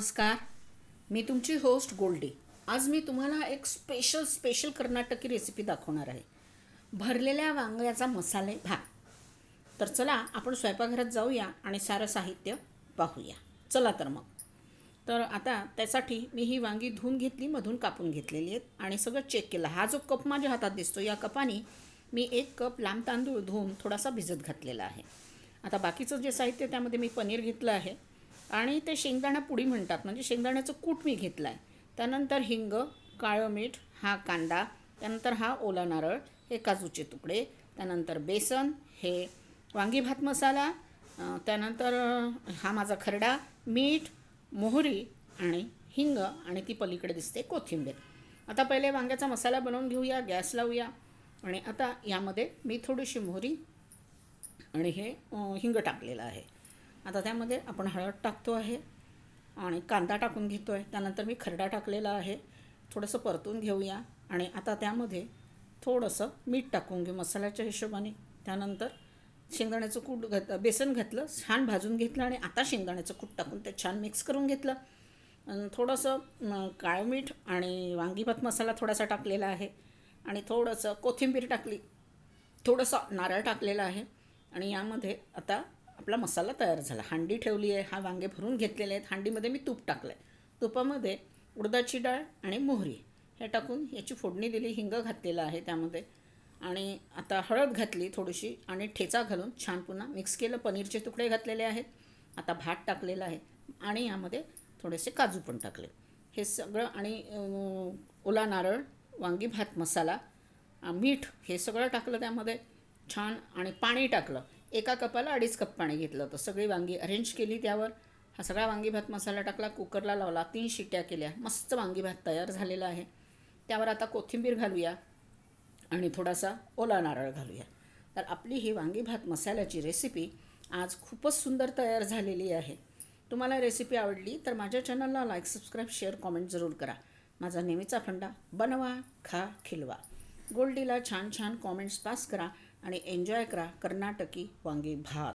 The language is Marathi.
नमस्कार. मी तुमची होस्ट गोल्डी. आज मी तुम्हाला एक स्पेशल कर्नाटकी रेसिपी दाखवणार आहे. भरलेल्या वांग्याचा मसाले भात. तर चला आपण स्वयंपाकघरात जाऊया आणि सारं साहित्य पाहूया. चला तर मग. तर आता त्यासाठी मी ही वांगी धुवून घेतली, मधून कापून घेतलेली आहेत आणि सगळं चेक केलं. हा जो कप माझ्या हातात दिसतो, या कपाने मी 1 कप लांब तांदूळ धुवून थोडासा भिजत घातलेला आहे. आता बाकीचं जे साहित्य त्यामध्ये मी पनीर घेतलं आहे आणि ते शेंगदाणा पुडी म्हणतात, म्हणजे शेंगदाण्याचं कूट मी घेतलं आहे. त्यानंतर हिंग, काळं मीठ, हा कांदा, त्यानंतर हा ओला नारळ, हे काजूचे तुकडे, त्यानंतर बेसन, हे वांगी भात मसाला, त्यानंतर हा माझा खरडा, मीठ, मोहरी आणि हिंग आणि ती पलीकडे दिसते कोथिंबीर. आता पहिले वांग्याचा मसाला बनवून घेऊया, गॅस लावूया. आणि आता यामध्ये मी थोडीशी मोहरी आणि हे हिंग टाकलेलं आहे. आता त्यामध्ये आपण हळद टाकतो आहे आणि कांदा टाकून घेतो आहे. त्यानंतर मी खरडा टाकलेला आहे. थोडंसं परतून घेऊया आणि आता त्यामध्ये थोडंसं मीठ टाकून घेऊ मसाल्याच्या हिशोबाने. त्यानंतर शेंगदाण्याचं कूट बेसन घातलं, छान भाजून घेतलं आणि आता शेंगदाण्याचं कूट टाकून ते छान मिक्स करून घेतलं. थोडंसं काळं मीठ आणि वांगीभात मसाला थोडासा टाकलेला आहे आणि थोडंसं कोथिंबीर टाकली, थोडंसं नारळ टाकलेलं आहे आणि यामध्ये आता आपला मसाला तयार झाला. हांडी ठेवली आहे, हा वांगे भरून घेतलेले आहेत. हांडीमध्ये मी तूप टाकलं आहे. तुपामध्ये उडदाची डाळ आणि मोहरी हे टाकून याची फोडणी दिली, हिंग घातलेला आहे त्यामध्ये आणि आता हळद घातली थोडीशी आणि ठेचा घालून छान पुन्हा मिक्स केलं. पनीरचे तुकडे घातलेले आहेत. आता भात टाकलेला आहे आणि यामध्ये थोडेसे काजू पण टाकले. हे सगळं आणि ओला नारळ, वांगी भात मसाला, मीठ हे सगळं टाकलं त्यामध्ये छान आणि पाणी टाकलं. 1 कपाला 2.5 कप पाणी घेतलं होतं. सगळी वांगी अरेंज केली त्यावर. हा सगळा वांगी भात मसाला टाकला, कुकरला लावला, 3 शिट्ट्या केल्या. मस्त वांगी भात तयार झालेला आहे. त्यावर आता कोथिंबीर घालूया आणि थोडासा ओला नारळ घालूया. तर आपली ही वांगी भात मसाल्याची रेसिपी आज खूपच सुंदर तयार झालेली आहे. तुम्हाला रेसिपी आवडली तर माझ्या चॅनलला लाईक, सबस्क्राईब, शेअर, कॉमेंट जरूर करा. माझा नेहमीचा फंडा बनवा, खा, खिलवा. गोल्डीला छान छान कॉमेंट्स पास करा आणि एन्जॉय करा कर्नाटकी वांगी भात.